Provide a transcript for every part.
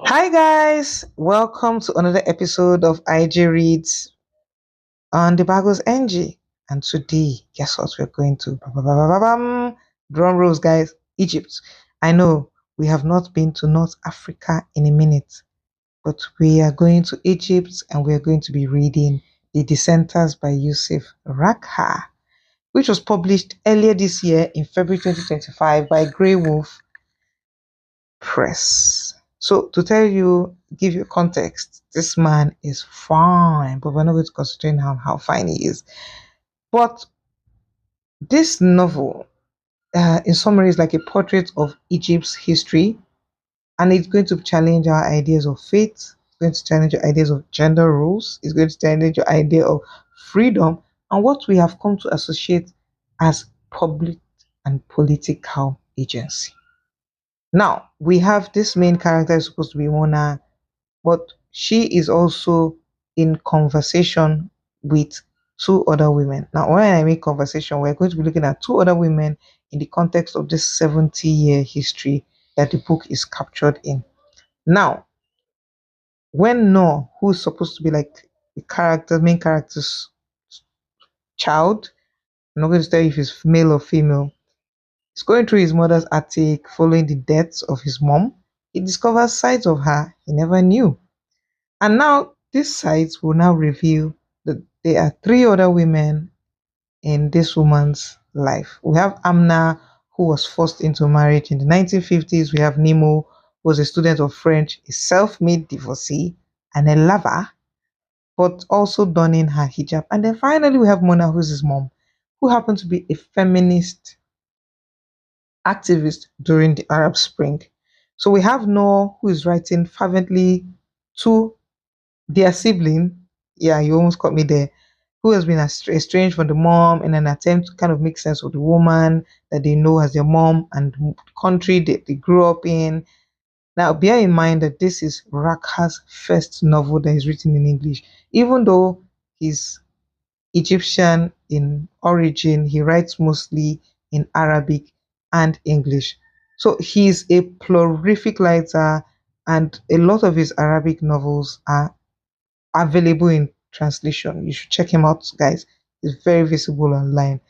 Hi guys, welcome to another episode of IG Reads on the Bagus NG. And today, guess what we're going to? Drum rolls, guys. Egypt. I know we have not been to North Africa in a minute, but we are going to Egypt and we are going to be reading The Dissenters by Youssef Rakha, which was published earlier this year in February 2025 by Grey Wolf Press. So to tell you, give you context, this man is fine, but we're not going to concentrate on how fine he is. But this novel, in summary, is like a portrait of Egypt's history, and it's going to challenge our ideas of faith. It's going to challenge your ideas of gender roles. It's going to challenge your idea of freedom and what we have come to associate as public and political agency. Now, we have this main character is supposed to be Mona, but she is also in conversation with two other women. Now, when I make conversation, we're going to be looking at two other women in the context of this 70-year history that the book is captured in. Now, when Noah, who is supposed to be like main character's child, I'm not going to tell you if he's male or female, he's going through his mother's attic following the deaths of his mom. He discovers sides of her he never knew. And now these sites will now reveal that there are three other women in this woman's life. We have Amna, who was forced into marriage in the 1950s. We have Nemo, who was a student of French, a self-made divorcee, and a lover, but also donning her hijab. And then finally we have Mona, who's his mom, who happened to be a feminist activist during the Arab Spring. So we have Noor, who is writing fervently to their sibling, yeah, you almost caught me there, who has been estranged from the mom in an attempt to kind of make sense of the woman that they know as their mom and the country that they grew up in. Now, bear in mind that this is Rakha's first novel that is written in English. Even though he's Egyptian in origin, he writes mostly in Arabic and English. So he's a prolific writer, and a lot of his Arabic novels are available in translation. You should check him out, guys. He's very visible online.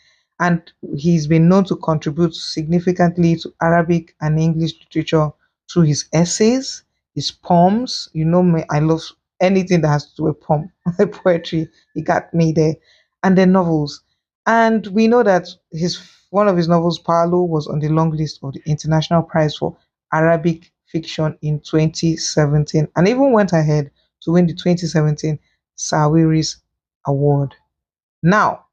And he's been known to contribute significantly to Arabic and English literature through his essays, his poems. You know me, I love anything that has to do with poem, poetry. He got me there. And then novels. And we know that his one of his novels, Paolo, was on the long list of the International Prize for Arabic Fiction in 2017 and even went ahead to win the 2017 Sawiris Award. Now,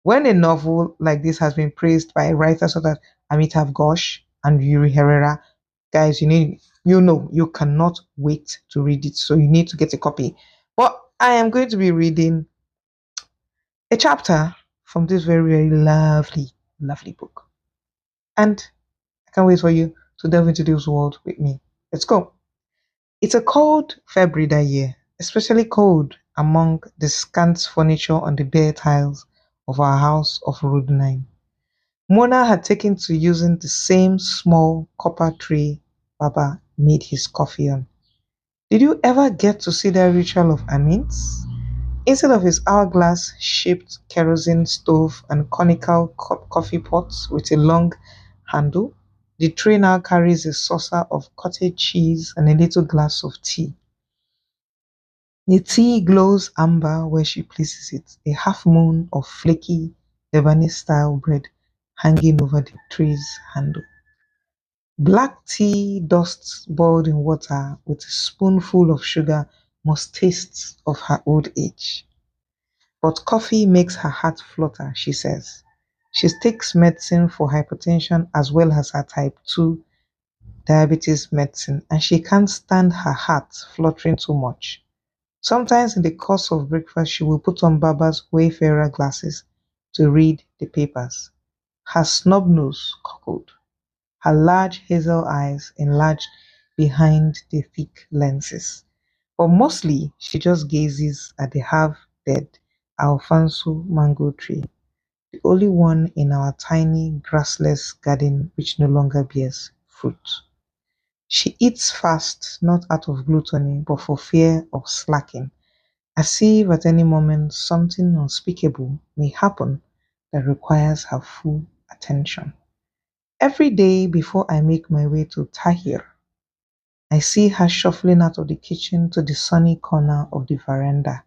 when a novel like this has been praised by writers such as Amitav Ghosh and Yuri Herrera, guys, you cannot wait to read it. So you need to get a copy. But I am going to be reading a chapter from this very, very lovely, lovely book. And I can't wait for you to delve into this world with me. Let's go. It's a cold February that year, especially cold among the scant furniture on the bare tiles of our house of Road 9. Mona had taken to using the same small copper tray Baba made his coffee on. Did you ever get to see the ritual of Amin's? Instead of his hourglass shaped kerosene stove and conical coffee pots with a long handle, the tray now carries a saucer of cottage cheese and a little glass of tea. The tea glows amber where she places it, a half moon of flaky Lebanese style bread hanging over the tray's handle. Black tea dust boiled in water with a spoonful of sugar must taste of her old age. But coffee makes her heart flutter, she says. She takes medicine for hypertension as well as her type 2 diabetes medicine, and she can't stand her heart fluttering too much. Sometimes in the course of breakfast, she will put on Baba's Wayfarer glasses to read the papers. Her snub nose cockled, her large hazel eyes enlarged behind the thick lenses. But mostly, she just gazes at the half-dead Alfonso mango tree, the only one in our tiny grassless garden which no longer bears fruit. She eats fast, not out of gluttony, but for fear of slacking, as if at any moment something unspeakable may happen that requires her full attention. Every day before I make my way to Tahir, I see her shuffling out of the kitchen to the sunny corner of the veranda.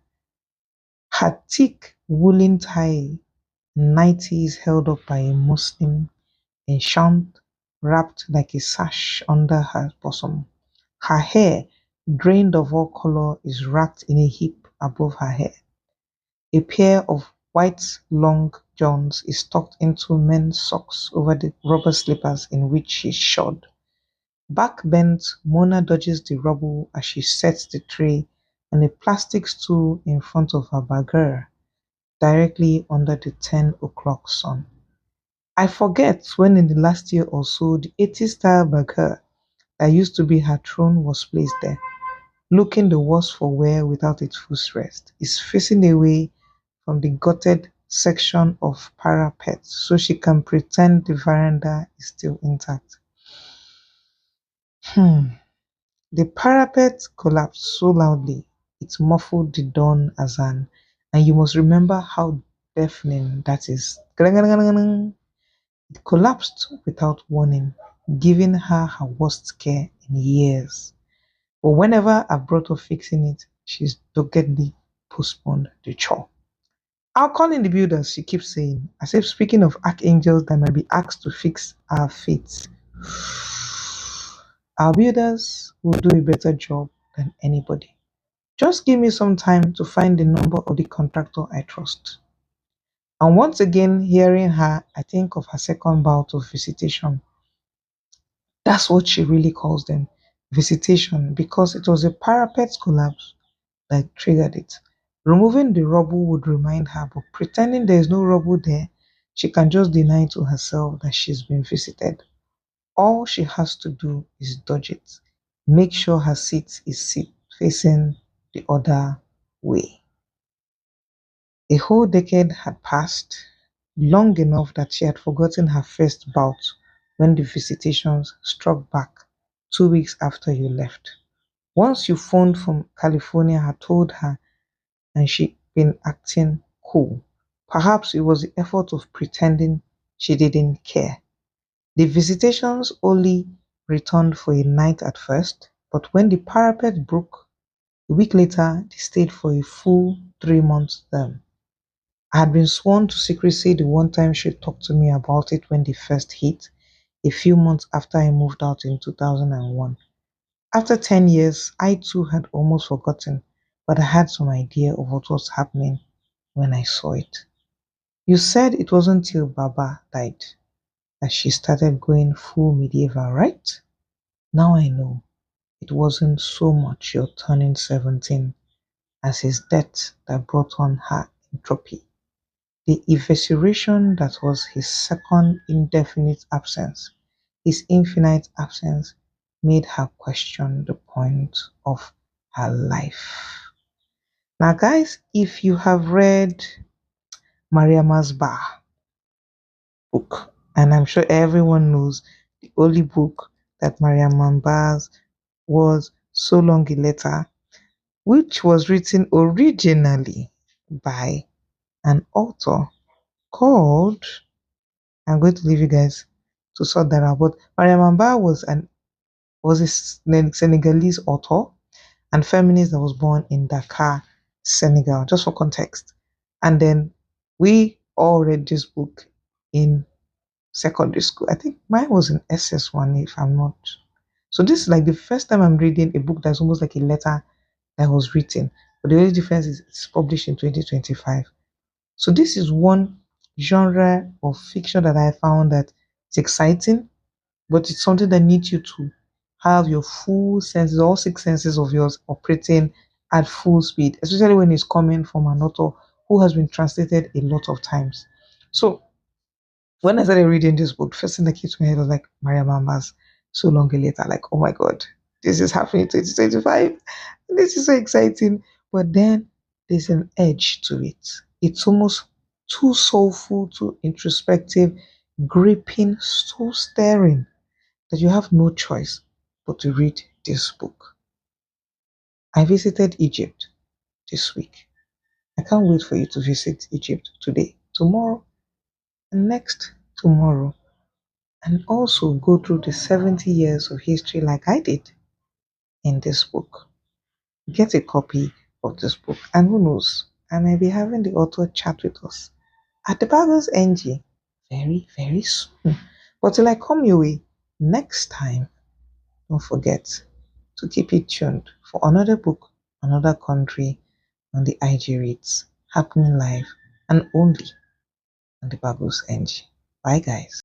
Her thick woolen tie nightie is held up by a Muslim enchant wrapped like a sash under her bosom. Her hair, drained of all color, is racked in a heap above her head. A pair of white long johns is tucked into men's socks over the rubber slippers in which she shod. Back bent, Mona dodges the rubble as she sets the tray on a plastic stool in front of her bagger, directly under the 10 o'clock sun. I forget when in the last year or so the 80s style bagger that used to be her throne was placed there. Looking the worse for wear without its footrest, is facing away from the gutted section of parapet so she can pretend the veranda is still intact. Hmm. The parapet collapsed so loudly it muffled the dawn azan, and you must remember how deafening that is. It collapsed without warning, giving her worst scare in years. But whenever I brought up fixing it, she's doggedly postponed the chore. I'll call in the builders, she keeps saying, as if speaking of archangels that might be asked to fix our fates. Our builders will do a better job than anybody. Just give me some time to find the number of the contractor I trust. And once again, hearing her, I think of her second bout of visitation. That's what she really calls them, visitation, because it was a parapet collapse that triggered it. Removing the rubble would remind her, but pretending there is no rubble there, she can just deny to herself that she's been visited. All she has to do is dodge it. Make sure her seat facing the other way. A whole decade had passed, long enough that she had forgotten her first bout when the visitations struck back 2 weeks after you left. Once you phoned from California had told her and she'd been acting cool. Perhaps it was the effort of pretending she didn't care. The visitations only returned for a night at first, but when the parapet broke, a week later they stayed for a full 3 months term. I had been sworn to secrecy the one time she talked to me about it when they first hit, a few months after I moved out in 2001. After 10 years, I too had almost forgotten, but I had some idea of what was happening when I saw it. You said it wasn't till Baba died that she started going full medieval, right? Now I know it wasn't so much your turning 17 as his death that brought on her entropy. The evisceration that was his second indefinite absence, his infinite absence, made her question the point of her life. Now, guys, if you have read Maria Masbah book, and I'm sure everyone knows the only book that Maria Masbah was So Long a Letter, which was written originally by an author called, I'm going to leave you guys to sort that out. But Mariam Amba was a Senegalese author and feminist that was born in Dakar, Senegal, just for context. And then we all read this book in secondary school. I think mine was in SS1, if I'm not. So this is like the first time I'm reading a book that's almost like a letter that was written. But the only difference is it's published in 2025. So this is one genre of fiction that I found that it's exciting, but it's something that needs you to have your full senses, all six senses of yours operating at full speed, especially when it's coming from an author who has been translated a lot of times. So when I started reading this book, first thing that came to my head was like Maria Mama's So Long a Later, like, oh my God, this is happening in 2025. This is so exciting. But then there's an edge to it. It's almost too soulful, too introspective, gripping, so stirring that you have no choice but to read this book. I visited Egypt this week. I can't wait for you to visit Egypt today, tomorrow, and next tomorrow, and also go through the 70 years of history like I did in this book. Get a copy of this book, and who knows, I may be having the author chat with us at the Bagus NG very, very soon. But till I come your way next time, don't forget to keep it tuned for another book, another country on the IG Reads happening live and only on the Bagus NG. Bye, guys.